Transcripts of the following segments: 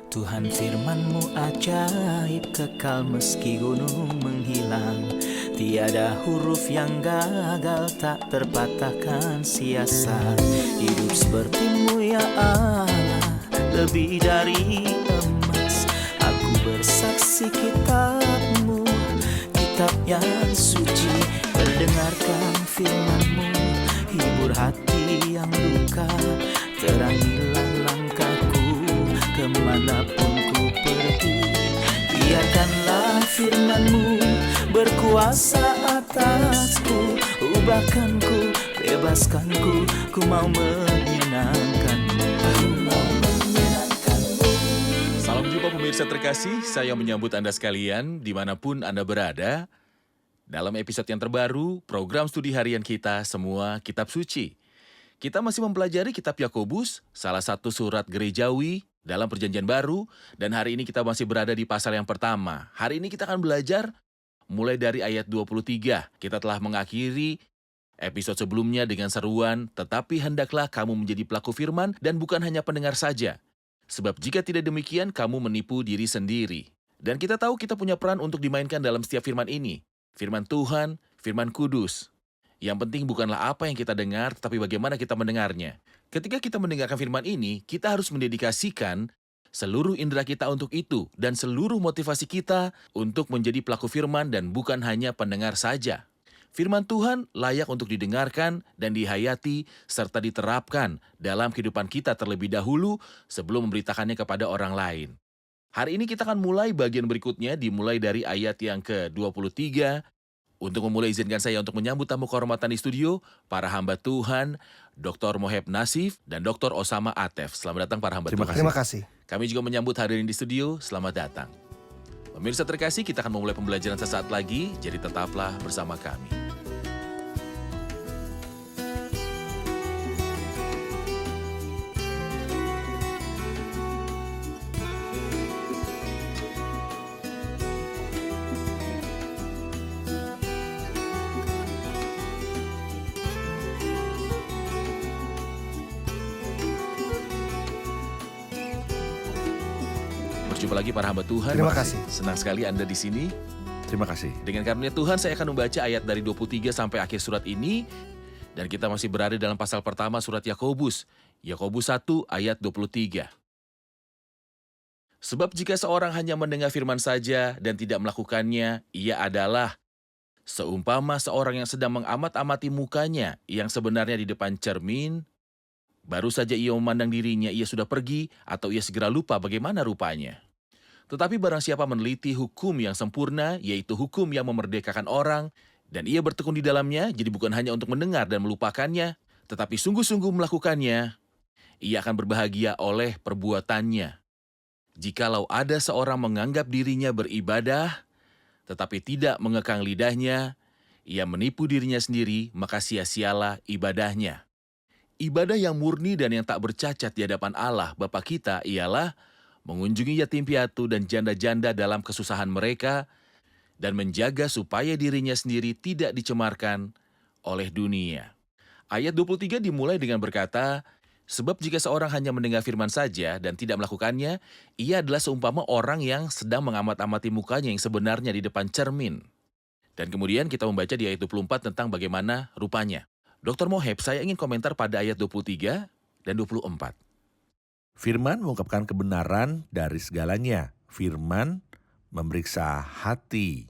Tuhan firman-Mu ajaib, kekal meski gunung menghilang. Tiada huruf yang gagal, tak terpatahkan siasat. Hidup seperti-Mu ya Allah, lebih dari emas. Aku bersaksi kitab-Mu, kitab yang suci. Mendengarkan firman-Mu, hibur hati yang luka. Terangilah langkahku kemanapun ku pergi. Biarkanlah firman-Mu berkuasa atasku. Ubahkanku, bebaskanku, ku mau menyenangkan-Mu. Salam jumpa pemirsa terkasih, saya menyambut Anda sekalian dimanapun Anda berada. Dalam episode yang terbaru, program studi harian kita semua Kitab Suci. Kita masih mempelajari Kitab Yakobus, salah satu surat gerejawi dalam Perjanjian Baru, dan hari ini kita masih berada di pasal yang pertama. Hari ini kita akan belajar mulai dari ayat 23. Kita telah mengakhiri episode sebelumnya dengan seruan, tetapi hendaklah kamu menjadi pelaku firman dan bukan hanya pendengar saja. Sebab jika tidak demikian, kamu menipu diri sendiri. Dan kita tahu kita punya peran untuk dimainkan dalam setiap firman ini. Firman Tuhan, firman kudus. Yang penting bukanlah apa yang kita dengar, tetapi bagaimana kita mendengarnya. Ketika kita mendengarkan firman ini, kita harus mendedikasikan seluruh indera kita untuk itu dan seluruh motivasi kita untuk menjadi pelaku firman dan bukan hanya pendengar saja. Firman Tuhan layak untuk didengarkan dan dihayati serta diterapkan dalam kehidupan kita terlebih dahulu sebelum memberitakannya kepada orang lain. Hari ini kita akan mulai bagian berikutnya dimulai dari ayat yang ke-23. Untuk memulai izinkan saya untuk menyambut tamu kehormatan di studio, para hamba Tuhan, Dr. Moheb Nasif dan Dr. Osama Atef. Selamat datang para hamba Tuhan. Terima kasih. Kami juga menyambut hadirin di studio, selamat datang. Pemirsa terkasih, kita akan memulai pembelajaran sesaat lagi, jadi tetaplah bersama kami. Berjumpa lagi para hamba Tuhan. Terima kasih. Senang sekali Anda di sini. Terima kasih. Dengan karunia Tuhan, saya akan membaca ayat dari 23 sampai akhir surat ini. Dan kita masih berada dalam pasal pertama surat Yakobus. Yakobus 1 ayat 23. Sebab jika seorang hanya mendengar firman saja dan tidak melakukannya, ia adalah seumpama seorang yang sedang mengamat-amati mukanya yang sebenarnya di depan cermin. Baru saja ia memandang dirinya, ia sudah pergi atau ia segera lupa bagaimana rupanya. Tetapi barang siapa meneliti hukum yang sempurna, yaitu hukum yang memerdekakan orang, dan ia bertekun di dalamnya, jadi bukan hanya untuk mendengar dan melupakannya, tetapi sungguh-sungguh melakukannya, ia akan berbahagia oleh perbuatannya. Jikalau ada seorang menganggap dirinya beribadah, tetapi tidak mengekang lidahnya, ia menipu dirinya sendiri, maka sia-sialah ibadahnya. Ibadah yang murni dan yang tak bercacat di hadapan Allah Bapa kita ialah mengunjungi yatim piatu dan janda-janda dalam kesusahan mereka dan menjaga supaya dirinya sendiri tidak dicemarkan oleh dunia. Ayat 23 dimulai dengan berkata, sebab jika seorang hanya mendengar firman saja dan tidak melakukannya, ia adalah seumpama orang yang sedang mengamat-amati mukanya yang sebenarnya di depan cermin. Dan kemudian kita membaca di ayat 24 tentang bagaimana rupanya. Dr. Moheb, saya ingin komentar pada ayat 23 dan 24. Firman mengungkapkan kebenaran dari segalanya. Firman memeriksa hati.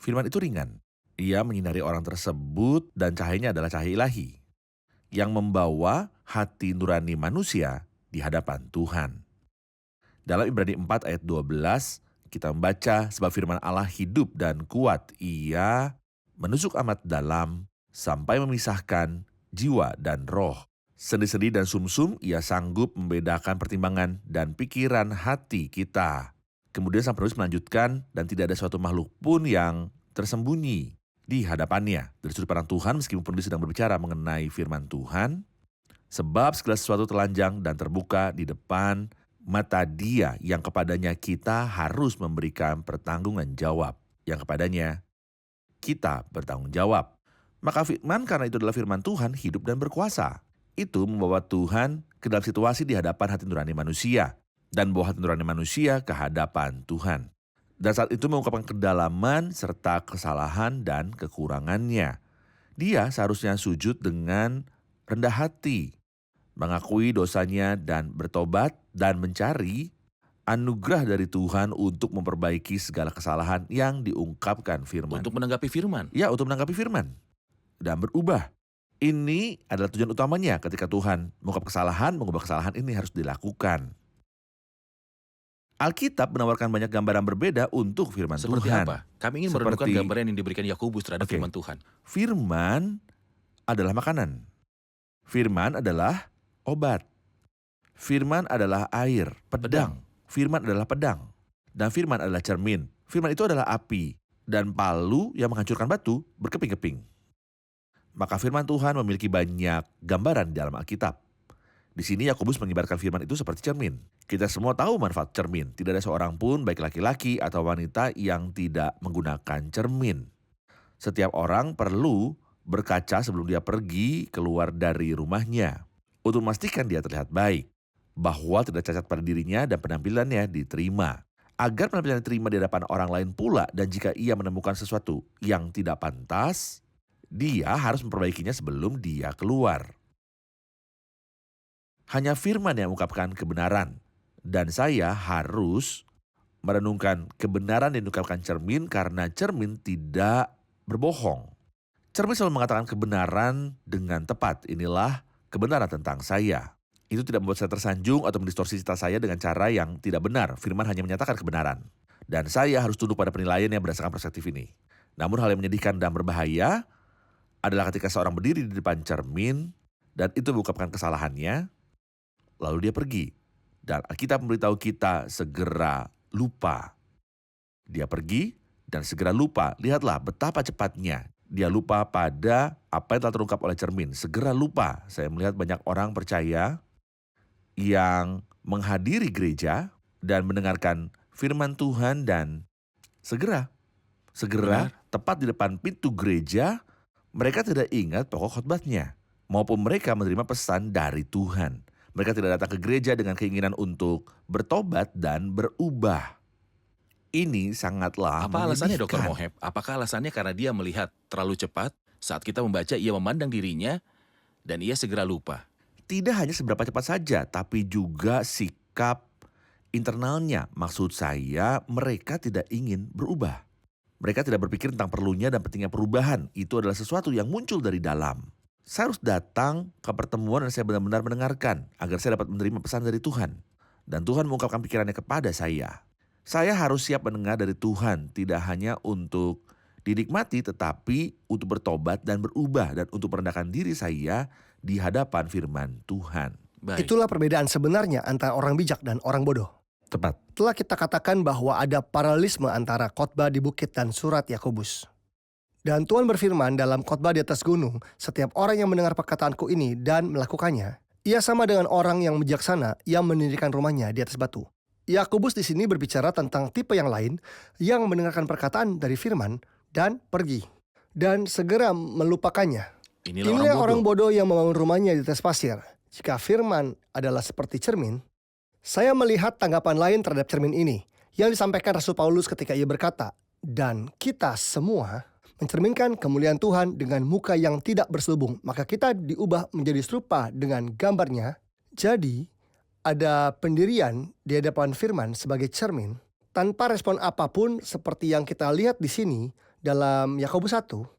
Firman itu ringan. Ia menyinari orang tersebut dan cahayanya adalah cahaya ilahi yang membawa hati nurani manusia di hadapan Tuhan. Dalam Ibrani 4 ayat 12, kita membaca sebab firman Allah hidup dan kuat. Ia menusuk amat dalam sampai memisahkan jiwa dan roh. Sendi-sendi dan sumsum, ia sanggup membedakan pertimbangan dan pikiran hati kita. Kemudian sang penulis melanjutkan, dan tidak ada suatu makhluk pun yang tersembunyi di hadapannya. Dari sudut pandang Tuhan, meskipun penulis sedang berbicara mengenai firman Tuhan, sebab segala sesuatu telanjang dan terbuka di depan mata Dia yang kepadanya kita harus memberikan pertanggungan jawab. Yang kepadanya kita bertanggung jawab. Maka firman, karena itu adalah firman Tuhan, hidup dan berkuasa. Itu membawa Tuhan ke dalam situasi di hadapan hati nurani manusia. dan bawa hati nurani manusia ke hadapan Tuhan. Dan saat itu mengungkapkan kedalaman serta kesalahan dan kekurangannya. Dia seharusnya sujud dengan rendah hati, mengakui dosanya dan bertobat dan mencari anugerah dari Tuhan untuk memperbaiki segala kesalahan yang diungkapkan firman. Untuk menanggapi firman. Ya, untuk menanggapi firman dan berubah. Ini adalah tujuan utamanya ketika Tuhan mengungkap kesalahan, mengubah kesalahan ini harus dilakukan. Alkitab menawarkan banyak gambaran berbeda untuk firman Seperti Tuhan. apa? Kami ingin merenungkan gambaran yang diberikan Yakobus terhadap firman Tuhan. Firman adalah makanan. Firman adalah obat. Firman adalah air, pedang. Firman adalah pedang. Dan firman adalah cermin. Firman itu adalah api. Dan palu yang menghancurkan batu berkeping-keping. Maka firman Tuhan memiliki banyak gambaran di dalam Alkitab. Di sini Yakobus mengibaratkan firman itu seperti cermin. Kita semua tahu manfaat cermin. Tidak ada seorang pun, baik laki-laki atau wanita, yang tidak menggunakan cermin. Setiap orang perlu berkaca sebelum dia pergi keluar dari rumahnya, untuk memastikan dia terlihat baik, bahwa tidak cacat pada dirinya dan penampilannya diterima. Agar penampilan diterima di hadapan orang lain pula, dan jika ia menemukan sesuatu yang tidak pantas, dia harus memperbaikinya sebelum dia keluar. Hanya firman yang mengungkapkan kebenaran. Dan saya harus merenungkan kebenaran yang diungkapkan cermin, karena cermin tidak berbohong. Cermin selalu mengatakan kebenaran dengan tepat. Inilah kebenaran tentang saya. Itu tidak membuat saya tersanjung atau mendistorsi cita saya dengan cara yang tidak benar. Firman hanya menyatakan kebenaran. Dan saya harus tunduk pada penilaian yang berdasarkan perspektif ini. Namun hal yang menyedihkan dan berbahaya adalah ketika seorang berdiri di depan cermin dan itu mengungkapkan kesalahannya, lalu dia pergi. Dan Alkitab memberitahu kita segera lupa. Dia pergi dan segera lupa. Lihatlah betapa cepatnya dia lupa pada apa yang telah terungkap oleh cermin. Segera lupa. Saya melihat banyak orang percaya yang menghadiri gereja dan mendengarkan firman Tuhan dan segera tepat di depan pintu gereja, mereka tidak ingat pokok khotbahnya, maupun mereka menerima pesan dari Tuhan. Mereka tidak datang ke gereja dengan keinginan untuk bertobat dan berubah. Ini sangatlah Apa alasannya, Dr. menyedihkan. Moheb? Apakah alasannya karena dia melihat terlalu cepat? Saat kita membaca, ia memandang dirinya dan ia segera lupa. Tidak hanya seberapa cepat saja, tapi juga sikap internalnya. Maksud saya, mereka tidak ingin berubah. Mereka tidak berpikir tentang perlunya dan pentingnya perubahan. Itu adalah sesuatu yang muncul dari dalam. Saya harus datang ke pertemuan dan saya benar-benar mendengarkan agar saya dapat menerima pesan dari Tuhan. Dan Tuhan mengungkapkan pikirannya kepada saya. Saya harus siap mendengar dari Tuhan, tidak hanya untuk dinikmati tetapi untuk bertobat dan berubah dan untuk merendahkan diri saya di hadapan firman Tuhan. Baik. Itulah perbedaan sebenarnya antara orang bijak dan orang bodoh. Tepat. Telah kita katakan bahwa ada paralelisme antara khotbah di bukit dan surat Yakobus. Dan Tuhan berfirman dalam khotbah di atas gunung, setiap orang yang mendengar perkataanku ini dan melakukannya, ia sama dengan orang yang bijaksana yang mendirikan rumahnya di atas batu. Yakobus di sini berbicara tentang tipe yang lain yang mendengarkan perkataan dari firman dan pergi dan segera melupakannya. Inilah orang bodoh yang membangun rumahnya di atas pasir. Jika firman adalah seperti cermin, saya melihat tanggapan lain terhadap cermin ini yang disampaikan Rasul Paulus ketika ia berkata, dan kita semua mencerminkan kemuliaan Tuhan dengan muka yang tidak berselubung, maka kita diubah menjadi serupa dengan gambarnya. Jadi, ada pendirian di hadapan firman sebagai cermin tanpa respon apapun seperti yang kita lihat di sini dalam Yakobus 1.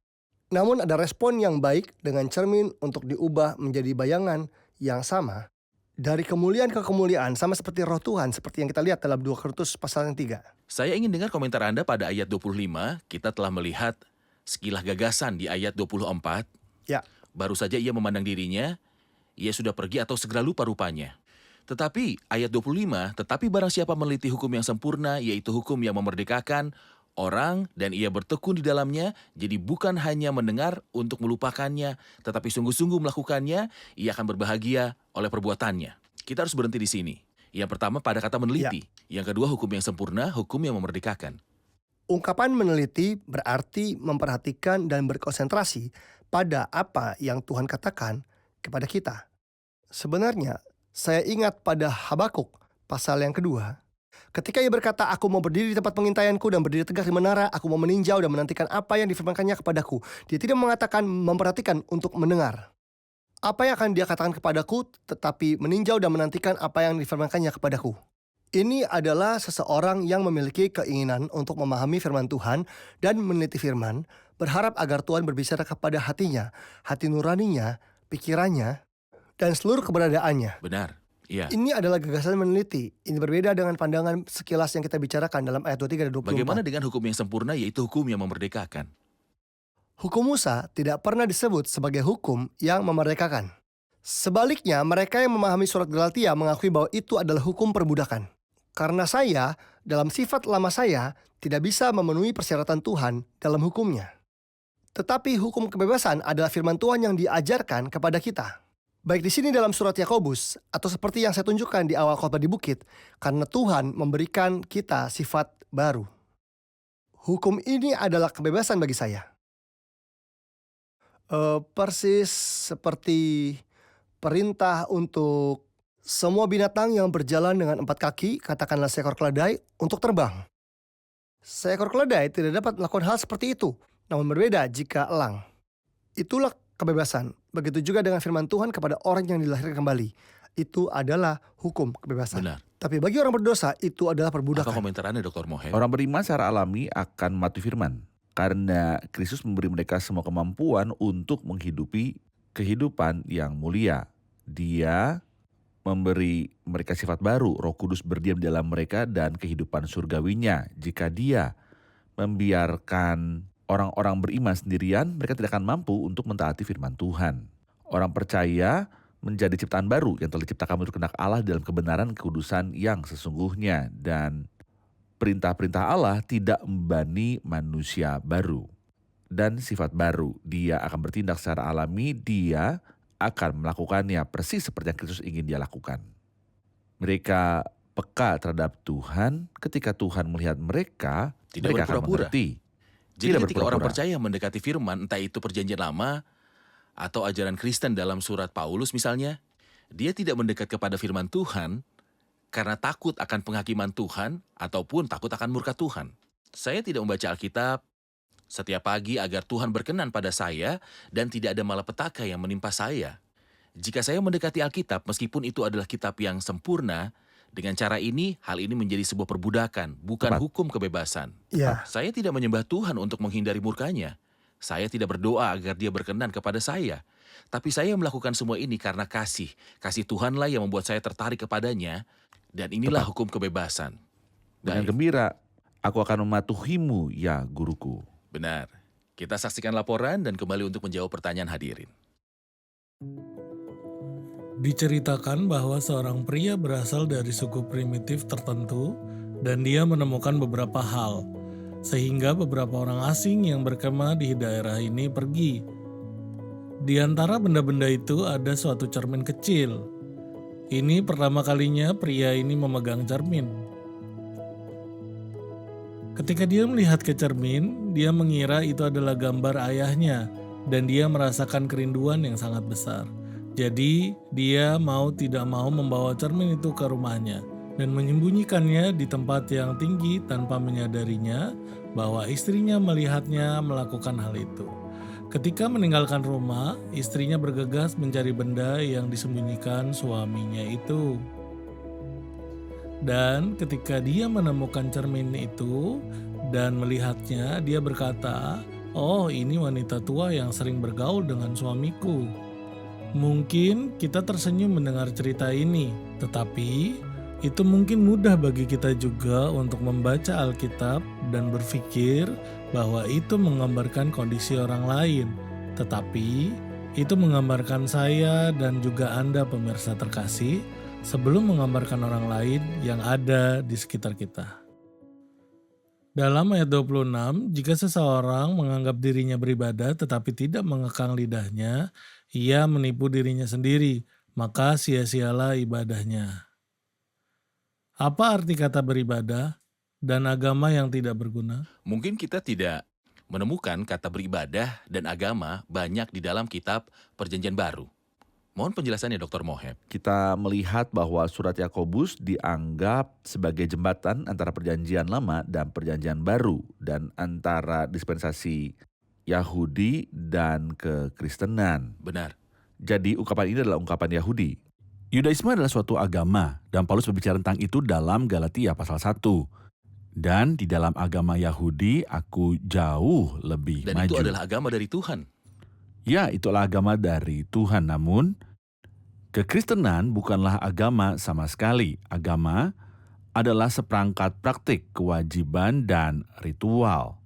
Namun ada respon yang baik dengan cermin untuk diubah menjadi bayangan yang sama. Dari kemuliaan ke kemuliaan sama seperti roh Tuhan seperti yang kita lihat dalam 2 Korintus pasal yang 3. Saya ingin dengar komentar Anda pada ayat 25. Kita telah melihat sekilas gagasan di ayat 24. Ya. Baru saja ia memandang dirinya, ia sudah pergi atau segera lupa rupanya. Tetapi ayat 25, tetapi barang siapa meneliti hukum yang sempurna, yaitu hukum yang memerdekakan orang dan ia bertekun di dalamnya, jadi bukan hanya mendengar untuk melupakannya, tetapi sungguh-sungguh melakukannya, ia akan berbahagia oleh perbuatannya. Kita harus berhenti di sini. Yang pertama pada kata meneliti. Yang kedua hukum yang sempurna, hukum yang memerdekakan. Ungkapan meneliti berarti memperhatikan dan berkonsentrasi pada apa yang Tuhan katakan kepada kita. Sebenarnya, saya ingat pada Habakuk pasal yang kedua, ketika ia berkata, aku mau berdiri di tempat pengintaianku dan berdiri tegak di menara, aku mau meninjau dan menantikan apa yang difirmankannya kepadaku. Dia tidak mengatakan memperhatikan untuk mendengar apa yang akan dia katakan kepadaku, tetapi meninjau dan menantikan apa yang difirmankannya kepadaku. Ini adalah seseorang yang memiliki keinginan untuk memahami firman Tuhan dan meneliti firman, berharap agar Tuhan berbicara kepada hatinya, hati nuraninya, pikirannya, dan seluruh keberadaannya. Benar, iya. Ini adalah gagasan meneliti. Ini berbeda dengan pandangan sekilas yang kita bicarakan dalam ayat 23 dan 24. Bagaimana dengan hukum yang sempurna, yaitu hukum yang memerdekakan? Hukum Musa tidak pernah disebut sebagai hukum yang memerdekakan. Sebaliknya, mereka yang memahami surat Galatia mengakui bahwa itu adalah hukum perbudakan. Karena saya, dalam sifat lama saya, tidak bisa memenuhi persyaratan Tuhan dalam hukumnya. Tetapi hukum kebebasan adalah firman Tuhan yang diajarkan kepada kita. Baik di sini dalam surat Yakobus, atau seperti yang saya tunjukkan di awal khotbah di bukit, karena Tuhan memberikan kita sifat baru. Hukum ini adalah kebebasan bagi saya. Persis seperti perintah untuk semua binatang yang berjalan dengan 4 kaki, katakanlah seekor keledai, untuk terbang. Seekor keledai tidak dapat melakukan hal seperti itu, namun berbeda jika elang. Itulah kebebasan. Begitu juga dengan firman Tuhan kepada orang yang dilahirkan kembali. Itu adalah hukum kebebasan. Benar. Tapi bagi orang berdosa, itu adalah Apa perbudakan. komentar Anda, Dr. Mohen? Orang beriman secara alami akan mematuhi firman. Karena Kristus memberi mereka semua kemampuan untuk menghidupi kehidupan yang mulia. Dia memberi mereka sifat baru, Roh Kudus berdiam di dalam mereka dan kehidupan surgawinya. Jika dia membiarkan orang-orang beriman sendirian, mereka tidak akan mampu untuk mentaati firman Tuhan. Orang percaya menjadi ciptaan baru yang telah diciptakan untuk kehendak Allah dalam kebenaran kekudusan yang sesungguhnya. Dan perintah-perintah Allah tidak membebani manusia baru dan sifat baru. Dia akan bertindak secara alami, dia akan melakukannya persis seperti yang Kristus ingin dia lakukan. Mereka peka terhadap Tuhan. Ketika Tuhan melihat mereka, Tidak mereka akan berpura-pura. mengerti. Jadi Tidak ketika orang berpura-pura. percaya mendekati firman, entah itu perjanjian lama atau ajaran Kristen dalam surat Paulus misalnya, dia tidak mendekat kepada firman Tuhan karena takut akan penghakiman Tuhan ataupun takut akan murka Tuhan. Saya tidak membaca Alkitab setiap pagi agar Tuhan berkenan pada saya dan tidak ada malapetaka yang menimpa saya. Jika saya mendekati Alkitab, meskipun itu adalah kitab yang sempurna, dengan cara ini, hal ini menjadi sebuah perbudakan, bukan Tepat. hukum kebebasan. Ya, Saya tidak menyembah Tuhan untuk menghindari murkanya. Saya tidak berdoa agar dia berkenan kepada saya. Tapi saya melakukan semua ini karena kasih. Kasih Tuhanlah yang membuat saya tertarik kepadanya. Dan inilah hukum kebebasan. Dengan Baik, gembira, aku akan mematuhimu ya guruku. benar. Kita saksikan laporan dan kembali untuk menjawab pertanyaan hadirin. Diceritakan bahwa seorang pria berasal dari suku primitif tertentu dan dia menemukan beberapa hal, sehingga beberapa orang asing yang berkemah di daerah ini pergi. Di antara benda-benda itu ada suatu cermin kecil. Ini pertama kalinya pria ini memegang cermin. Ketika dia melihat ke cermin, dia mengira itu adalah gambar ayahnya dan dia merasakan kerinduan yang sangat besar. Jadi, dia mau tidak mau membawa cermin itu ke rumahnya dan menyembunyikannya di tempat yang tinggi tanpa menyadarinya bahwa istrinya melihatnya melakukan hal itu. Ketika meninggalkan rumah, istrinya bergegas mencari benda yang disembunyikan suaminya itu. Dan ketika dia menemukan cermin itu dan melihatnya, dia berkata, "Oh, ini wanita tua yang sering bergaul dengan suamiku." Mungkin kita tersenyum mendengar cerita ini, tetapi itu mungkin mudah bagi kita juga untuk membaca Alkitab dan berpikir bahwa itu menggambarkan kondisi orang lain. Tetapi itu menggambarkan saya dan juga Anda pemirsa terkasih sebelum menggambarkan orang lain yang ada di sekitar kita. Dalam ayat 26, jika seseorang menganggap dirinya beribadah tetapi tidak mengekang lidahnya, ia menipu dirinya sendiri, maka sia-sialah ibadahnya. Apa arti kata beribadah dan agama yang tidak berguna? Mungkin kita tidak menemukan kata beribadah dan agama banyak di dalam kitab Perjanjian Baru. Mohon penjelasannya Dr. Moheb. Kita melihat bahwa surat Yakobus dianggap sebagai jembatan antara perjanjian lama dan perjanjian baru, dan antara dispensasi Yahudi dan kekristenan. Benar. Jadi ungkapan ini adalah ungkapan Yahudi. Yudaisme adalah suatu agama, dan Paulus berbicara tentang itu dalam Galatia pasal 1. Dan di dalam agama Yahudi, aku jauh lebih Dan maju. itu adalah agama dari Tuhan. Ya, itulah agama dari Tuhan. Namun, kekristenan bukanlah agama sama sekali. Agama adalah seperangkat praktik, kewajiban, dan ritual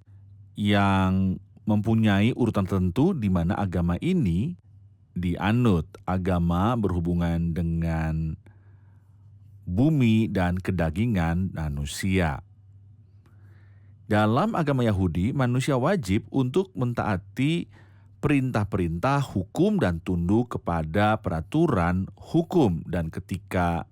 yang mempunyai urutan tertentu di mana agama ini dianut. Agama berhubungan dengan bumi dan kedagingan manusia. Dalam agama Yahudi, manusia wajib untuk mentaati perintah-perintah hukum dan tunduk kepada peraturan hukum. Dan ketika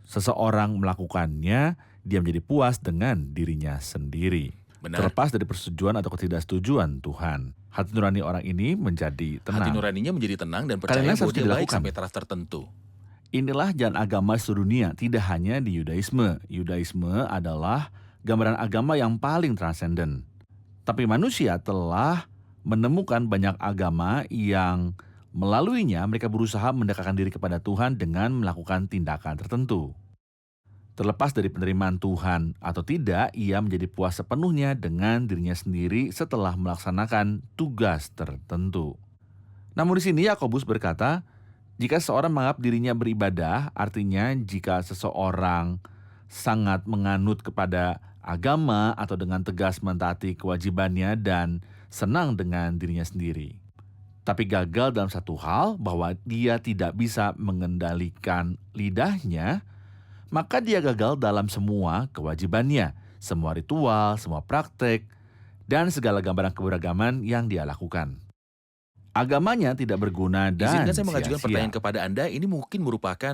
seseorang melakukannya, dia menjadi puas dengan dirinya sendiri. Benar. Terlepas dari persetujuan atau ketidaksetujuan Tuhan. Hati nurani orang ini menjadi tenang. Hati nuraninya menjadi tenang dan percaya Kalian bahwa harus dia baik dilakukan. sampai taraf tertentu. Inilah jalan agama seluruh dunia, tidak hanya di Yudaisme. Yudaisme adalah gambaran agama yang paling transenden. Tapi manusia telah menemukan banyak agama yang melaluinya mereka berusaha mendekatkan diri kepada Tuhan dengan melakukan tindakan tertentu. Terlepas dari penerimaan Tuhan atau tidak, ia menjadi puas sepenuhnya dengan dirinya sendiri setelah melaksanakan tugas tertentu. Namun di sini Yakobus berkata, jika seorang menganggap dirinya beribadah, artinya jika seseorang sangat menganut kepada agama atau dengan tegas mentaati kewajibannya dan senang dengan dirinya sendiri, tapi gagal dalam satu hal, bahwa dia tidak bisa mengendalikan lidahnya, maka dia gagal dalam semua kewajibannya, semua ritual, semua praktek, dan segala gambaran keberagaman yang dia lakukan. Agamanya tidak berguna dan Izinkan saya mengajukan sia-sia. pertanyaan kepada Anda. Ini mungkin merupakan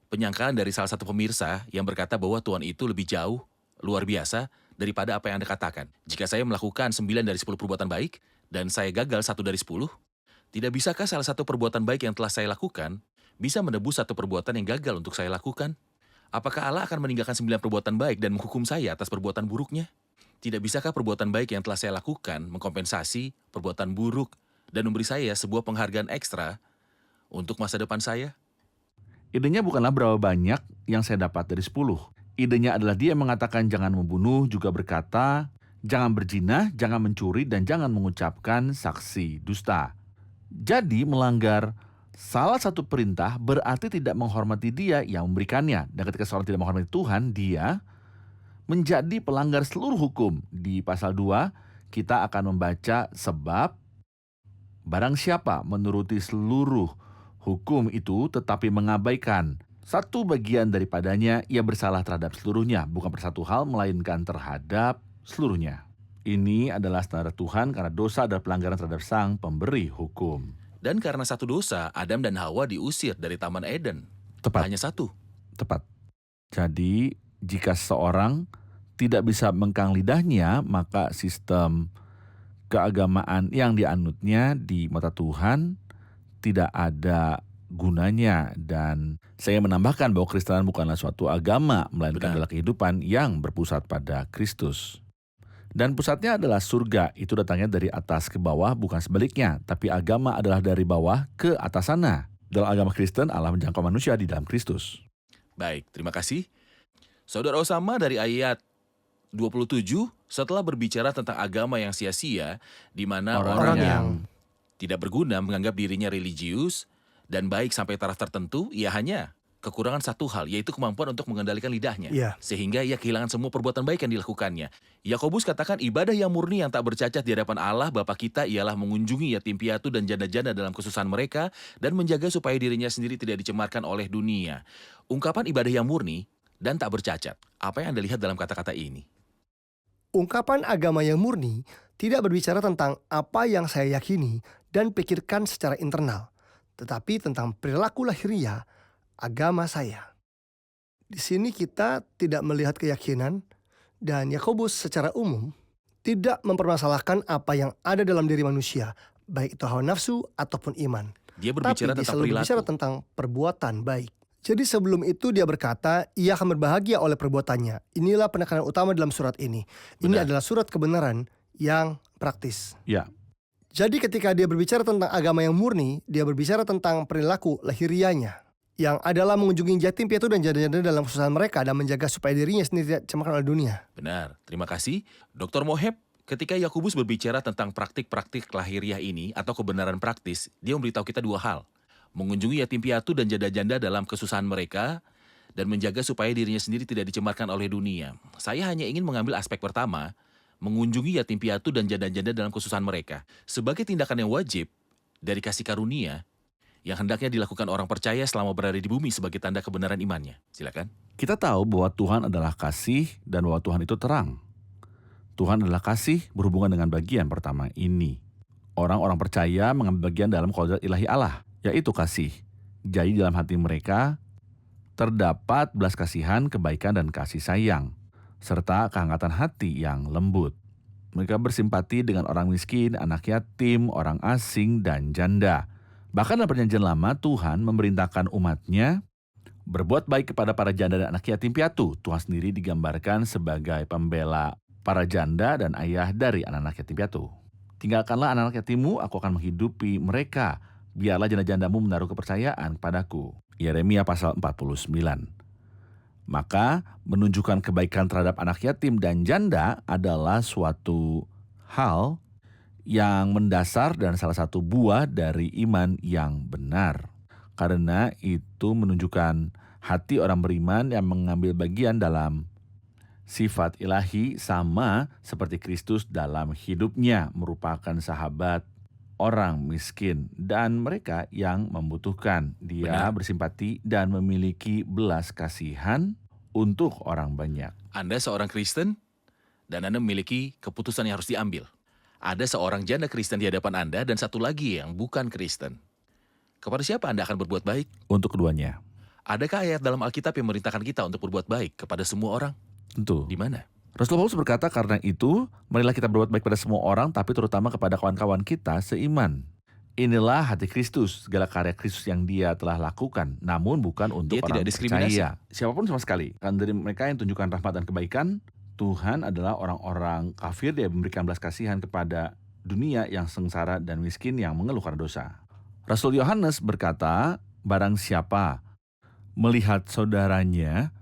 penyangkalan dari salah satu pemirsa yang berkata bahwa Tuhan itu lebih jauh, luar biasa, daripada apa yang Anda katakan. Jika saya melakukan 9 dari 10 perbuatan baik, dan saya gagal 1 dari 10, tidak bisakah salah satu perbuatan baik yang telah saya lakukan bisa menebus satu perbuatan yang gagal untuk saya lakukan? Apakah Allah akan meninggalkan 9 perbuatan baik dan menghukum saya atas perbuatan buruknya? Tidak bisakah perbuatan baik yang telah saya lakukan mengkompensasi perbuatan buruk dan memberi saya sebuah penghargaan ekstra untuk masa depan saya? Idenya bukanlah berapa banyak yang saya dapat dari 10. Idenya adalah dia mengatakan jangan membunuh, juga berkata jangan berzina, jangan mencuri, dan jangan mengucapkan saksi dusta. Jadi melanggar salah satu perintah berarti tidak menghormati dia yang memberikannya. Dan ketika seorang tidak menghormati Tuhan, dia menjadi pelanggar seluruh hukum. Di pasal 2 kita akan membaca sebab barang siapa menuruti seluruh hukum itu tetapi mengabaikan satu bagian daripadanya, ia bersalah terhadap seluruhnya, bukan per satu hal melainkan terhadap seluruhnya. Ini adalah standar Tuhan karena dosa adalah pelanggaran terhadap Sang Pemberi hukum. Dan karena satu dosa, Adam dan Hawa diusir dari Taman Eden. Tepat. Hanya satu. Tepat. Jadi, jika seseorang tidak bisa mengkang lidahnya, maka sistem keagamaan yang dianutnya di mata Tuhan tidak ada gunanya. Dan saya menambahkan bahwa Kristenan bukanlah suatu agama, melainkan Benar. adalah kehidupan yang berpusat pada Kristus. Dan pusatnya adalah surga, itu datangnya dari atas ke bawah, bukan sebaliknya. Tapi agama adalah dari bawah ke atas sana. Dalam agama Kristen, Allah menjangkau manusia di dalam Kristus. Baik, terima kasih. Saudara Osama dari ayat 27, setelah berbicara tentang agama yang sia-sia, di mana orang yang tidak berguna menganggap dirinya religius dan baik sampai taraf tertentu, ia hanya kekurangan satu hal, yaitu kemampuan untuk mengendalikan lidahnya. Iya. Sehingga ia kehilangan semua perbuatan baik yang dilakukannya. Yakobus katakan ibadah yang murni yang tak bercacat di hadapan Allah Bapa kita ialah mengunjungi yatim piatu dan janda-janda dalam kesusahan mereka dan menjaga supaya dirinya sendiri tidak dicemarkan oleh dunia. Ungkapan ibadah yang murni dan tak bercacat. Apa yang Anda lihat dalam kata-kata ini? Ungkapan agama yang murni tidak berbicara tentang apa yang saya yakini dan pikirkan secara internal, tetapi tentang perilaku lahiriah agama saya. Di sini kita tidak melihat keyakinan, dan Yakobus secara umum tidak mempermasalahkan apa yang ada dalam diri manusia, baik itu hawa nafsu ataupun iman. Dia berbicara tapi dia tentang selalu perilaku. berbicara tentang perbuatan baik. Jadi sebelum itu dia berkata, ia akan berbahagia oleh perbuatannya. Inilah penekanan utama dalam surat ini. Ini Benar. adalah surat kebenaran yang praktis. Ya, Jadi ketika dia berbicara tentang agama yang murni, dia berbicara tentang perilaku lahirianya, yang adalah mengunjungi yatim piatu dan janda-janda dalam kesusahan mereka dan menjaga supaya dirinya sendiri tidak dicemarkan oleh dunia. Benar, terima kasih. Dr. Moheb, ketika Yakobus berbicara tentang praktik-praktik lahiriah ini atau kebenaran praktis, dia memberitahu kita dua hal. Mengunjungi yatim piatu dan janda-janda dalam kesusahan mereka, dan menjaga supaya dirinya sendiri tidak dicemarkan oleh dunia. Saya hanya ingin mengambil aspek pertama, mengunjungi yatim piatu dan janda-janda dalam kesusahan mereka, sebagai tindakan yang wajib dari kasih karunia yang hendaknya dilakukan orang percaya selama berada di bumi sebagai tanda kebenaran imannya. Silakan. kita tahu bahwa Tuhan adalah kasih dan bahwa Tuhan itu terang. Tuhan adalah kasih berhubungan dengan bagian pertama ini. Orang-orang percaya mengambil bagian dalam kodrat ilahi Allah, yaitu kasih. Jadi dalam hati mereka terdapat belas kasihan, kebaikan, dan kasih sayang, serta kehangatan hati yang lembut. Mereka bersimpati dengan orang miskin, anak yatim, orang asing, dan janda. Bahkan dalam perjanjian lama, Tuhan memerintahkan umatnya berbuat baik kepada para janda dan anak yatim piatu. Tuhan sendiri digambarkan sebagai pembela para janda dan ayah dari anak-anak yatim piatu. Tinggalkanlah anak-anak yatimmu, aku akan menghidupi mereka. Biarlah janda-jandamu menaruh kepercayaan kepadaku. Yeremia pasal 49. Maka menunjukkan kebaikan terhadap anak yatim dan janda adalah suatu hal yang mendasar dan salah satu buah dari iman yang benar. Karena itu menunjukkan hati orang beriman yang mengambil bagian dalam sifat ilahi sama seperti Kristus dalam hidupnya, merupakan sahabat orang miskin dan mereka yang membutuhkan. Dia Benar. bersimpati dan memiliki belas kasihan untuk orang banyak. Anda seorang Kristen dan Anda memiliki keputusan yang harus diambil. Ada seorang janda Kristen di hadapan Anda dan satu lagi yang bukan Kristen. Kepada siapa Anda akan berbuat baik? Untuk keduanya, Adakah ayat dalam Alkitab yang memerintahkan kita untuk berbuat baik kepada semua orang? tentu. Di mana? Rasul Paulus berkata, karena itu, marilah kita berbuat baik pada semua orang, tapi terutama kepada kawan-kawan kita seiman. Inilah hati Kristus, segala karya Kristus yang dia telah lakukan, namun bukan untuk Dia orang tidak diskriminasi. percaya. Siapapun sama sekali. Kan dari mereka yang tunjukkan rahmat dan kebaikan, Tuhan adalah orang-orang kafir. Dia memberikan belas kasihan kepada dunia yang sengsara dan miskin yang mengeluh karena dosa. Rasul Yohanes berkata, barang siapa melihat saudaranya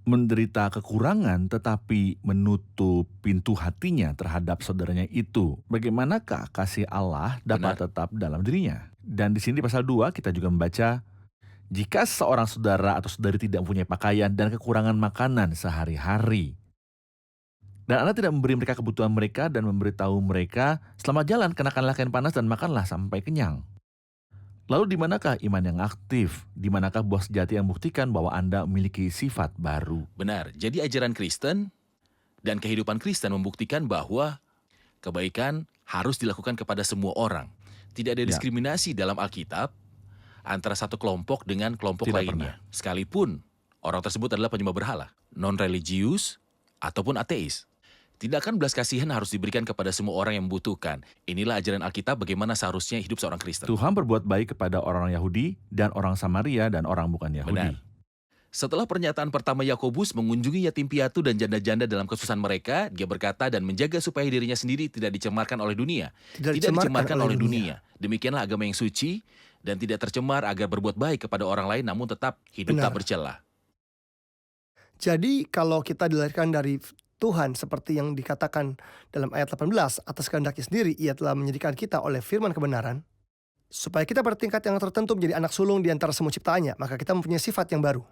menderita kekurangan tetapi menutup pintu hatinya terhadap saudaranya itu, bagaimanakah kasih Allah dapat Benar. tetap dalam dirinya? Dan di sini di pasal 2 kita juga membaca, jika seorang saudara atau saudari tidak mempunyai pakaian dan kekurangan makanan sehari-hari, dan Anda tidak memberi mereka kebutuhan mereka dan memberitahu mereka, selamat jalan, kenakanlah kain panas dan makanlah sampai kenyang. Lalu di manakah iman yang aktif? Di manakah buah sejati yang membuktikan bahwa Anda memiliki sifat baru? Benar, jadi ajaran Kristen dan kehidupan Kristen membuktikan bahwa kebaikan harus dilakukan kepada semua orang. Tidak ada Ya. diskriminasi dalam Alkitab antara satu kelompok dengan kelompok Tidak lainnya. Sekalipun orang tersebut adalah penyembah berhala, non-religius, ataupun ateis. Tindakan belas kasihan harus diberikan kepada semua orang yang membutuhkan. Inilah ajaran Alkitab bagaimana seharusnya hidup seorang Kristen. Tuhan berbuat baik kepada orang Yahudi dan orang Samaria dan orang bukan Yahudi. Benar. Setelah pernyataan pertama Yakobus mengunjungi yatim piatu dan janda-janda dalam kesusahan mereka, dia berkata dan menjaga supaya dirinya sendiri tidak dicemarkan oleh dunia. Tidak dicemarkan oleh dunia. Demikianlah agama yang suci dan tidak tercemar agar berbuat baik kepada orang lain namun tetap hidup Benar. tak bercela. Jadi kalau kita dilahirkan dari Tuhan seperti yang dikatakan dalam ayat 18, atas kehendaknya sendiri ia telah menjadikan kita oleh firman kebenaran, supaya kita pada tingkat yang tertentu menjadi anak sulung di antara semua ciptaannya, maka kita mempunyai sifat yang baru.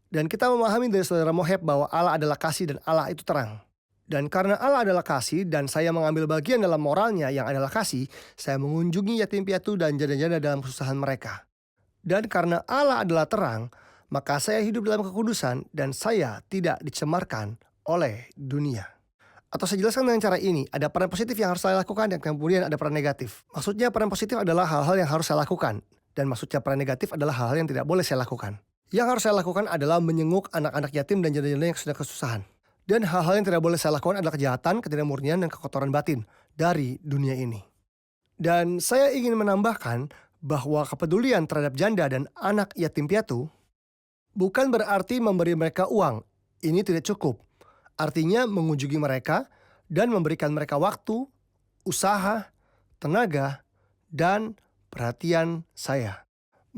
Dan kita memahami dari saudara Moheb bahwa Allah adalah kasih dan Allah itu terang. Dan karena Allah adalah kasih dan saya mengambil bagian dalam moralnya yang adalah kasih, saya mengunjungi yatim piatu dan janda-janda dalam kesusahan mereka. Dan karena Allah adalah terang, maka saya hidup dalam kekudusan dan saya tidak dicemarkan oleh dunia. Atau saya jelaskan dengan cara ini, ada peran positif yang harus saya lakukan dan kemudian ada peran negatif. Maksudnya peran positif adalah hal-hal yang harus saya lakukan. Dan maksudnya peran negatif adalah hal-hal yang tidak boleh saya lakukan. Yang harus saya lakukan adalah menyenguk anak-anak yatim dan janda-janda yang sedang kesusahan. Dan hal-hal yang tidak boleh saya lakukan adalah kejahatan, ketidakmurnian, dan kekotoran batin dari dunia ini. Dan saya ingin menambahkan bahwa kepedulian terhadap janda dan anak yatim piatu bukan berarti memberi mereka uang. Ini tidak cukup. Artinya mengunjungi mereka dan memberikan mereka waktu, usaha, tenaga, dan perhatian saya.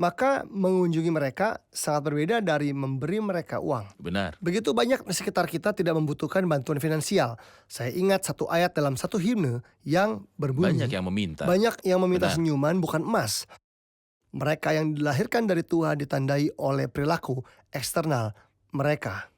Maka mengunjungi mereka sangat berbeda dari memberi mereka uang. Benar. Begitu banyak di sekitar kita tidak membutuhkan bantuan finansial. Saya ingat satu ayat dalam satu himne yang berbunyi, Banyak yang meminta. banyak yang meminta Benar. senyuman bukan emas. Mereka yang dilahirkan dari Tuhan ditandai oleh perilaku eksternal mereka.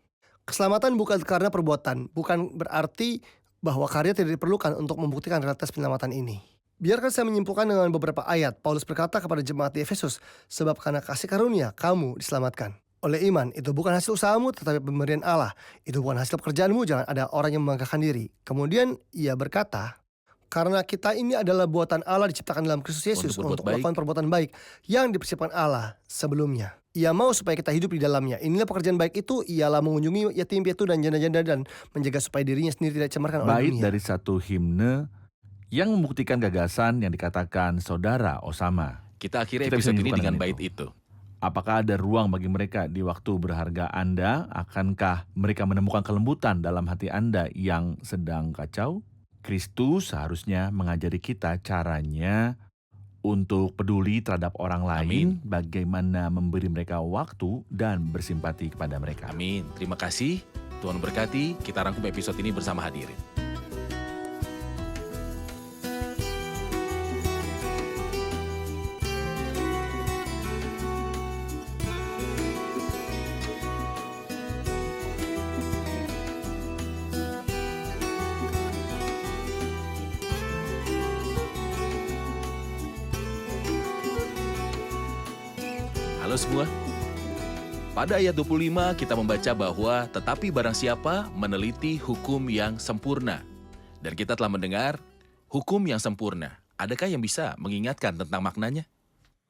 Keselamatan bukan karena perbuatan, bukan berarti bahwa karya tidak diperlukan untuk membuktikan realitas penyelamatan ini. Biarkan saya menyimpulkan dengan beberapa ayat. Paulus berkata kepada jemaat di Efesus, sebab karena kasih karunia kamu diselamatkan. Oleh iman, itu bukan hasil usahamu tetapi pemberian Allah. Itu bukan hasil pekerjaanmu, jangan ada orang yang membanggakan diri. Kemudian ia berkata, karena kita ini adalah buatan Allah diciptakan dalam Kristus Yesus Untuk berbuat untuk melakukan perbuatan baik yang dipersiapkan Allah sebelumnya. Ia mau supaya kita hidup di dalamnya. Inilah pekerjaan baik itu, ialah mengunjungi yatim piatu dan janda-janda dan menjaga supaya dirinya sendiri tidak dicemarkan oleh Bait dunia. dari satu himne yang membuktikan gagasan yang dikatakan Saudara Osama. Kita akhiri Kita bisa episode ini menyebutkan dengan dengan bait itu. Apakah ada ruang bagi mereka di waktu berharga Anda? Akankah mereka menemukan kelembutan dalam hati Anda yang sedang kacau? Kristus seharusnya mengajari kita caranya untuk peduli terhadap orang lain, bagaimana memberi mereka waktu dan bersimpati kepada mereka. Amin. Terima kasih. Tuhan berkati. Kita rangkum episode ini bersama hadirin. Halo semua. Pada ayat 25 kita membaca bahwa tetapi barang siapa meneliti hukum yang sempurna. Dan kita telah mendengar hukum yang sempurna. Adakah yang bisa mengingatkan tentang maknanya?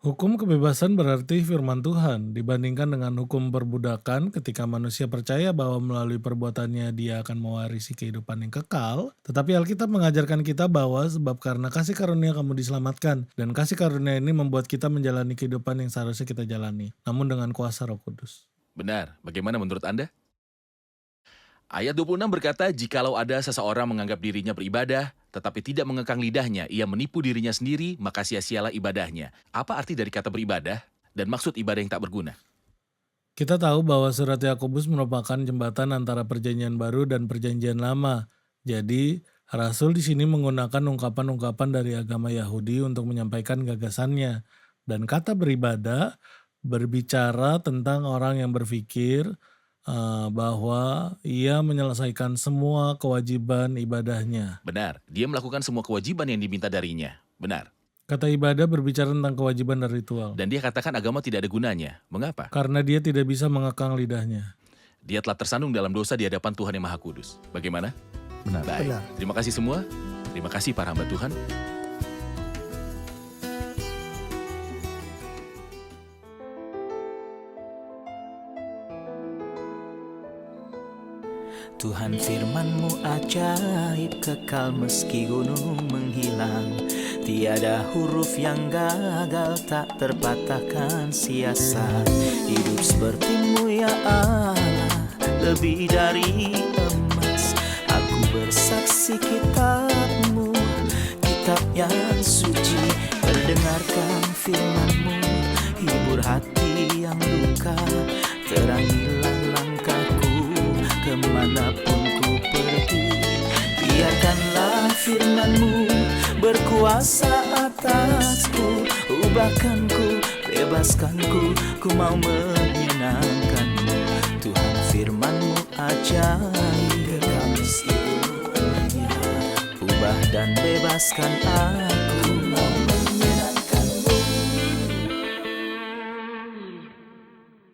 Hukum kebebasan berarti firman Tuhan dibandingkan dengan hukum perbudakan ketika manusia percaya bahwa melalui perbuatannya dia akan mewarisi kehidupan yang kekal. Tetapi Alkitab mengajarkan kita bahwa sebab karena kasih karunia kamu diselamatkan dan kasih karunia ini membuat kita menjalani kehidupan yang seharusnya kita jalani, namun dengan kuasa Roh Kudus. Benar, bagaimana menurut Anda? Ayat 26 berkata, jikalau ada seseorang menganggap dirinya beribadah, tetapi tidak mengekang lidahnya, ia menipu dirinya sendiri, maka sia-sialah ibadahnya. Apa arti dari kata beribadah dan maksud ibadah yang tak berguna? Kita tahu bahwa surat Yakobus merupakan jembatan antara perjanjian baru dan perjanjian lama. Jadi, Rasul di sini menggunakan ungkapan-ungkapan dari agama Yahudi untuk menyampaikan gagasannya. Dan kata beribadah berbicara tentang orang yang berpikir bahwa ia menyelesaikan semua kewajiban ibadahnya. Benar, dia melakukan semua kewajiban yang diminta darinya. Benar. Kata ibadah berbicara tentang kewajiban dan ritual. Dan dia katakan agama tidak ada gunanya. Mengapa? Karena dia tidak bisa mengekang lidahnya. Dia telah tersandung dalam dosa di hadapan Tuhan yang Maha Kudus. Bagaimana? Benar. Baik. Benar. Terima kasih semua. Terima kasih para hamba Tuhan. Tuhan firman-Mu ajaib, kekal meski gunung menghilang. Tiada huruf yang gagal, tak terpatahkan siasat. Hidup seperti-Mu ya Allah, lebih dari emas. Aku bersaksi kitab-Mu, kitab yang suci. Mendengarkan firman-Mu, hibur hati yang luka. Terangilah langkahku kemanapun ku pergi. Biarkanlah firman-Mu berkuasa atasku. Ubahkanku, bebaskanku, ku mau menyenangkan-Mu. Tuhan firman-Mu ajaib, ubah dan bebaskan aku.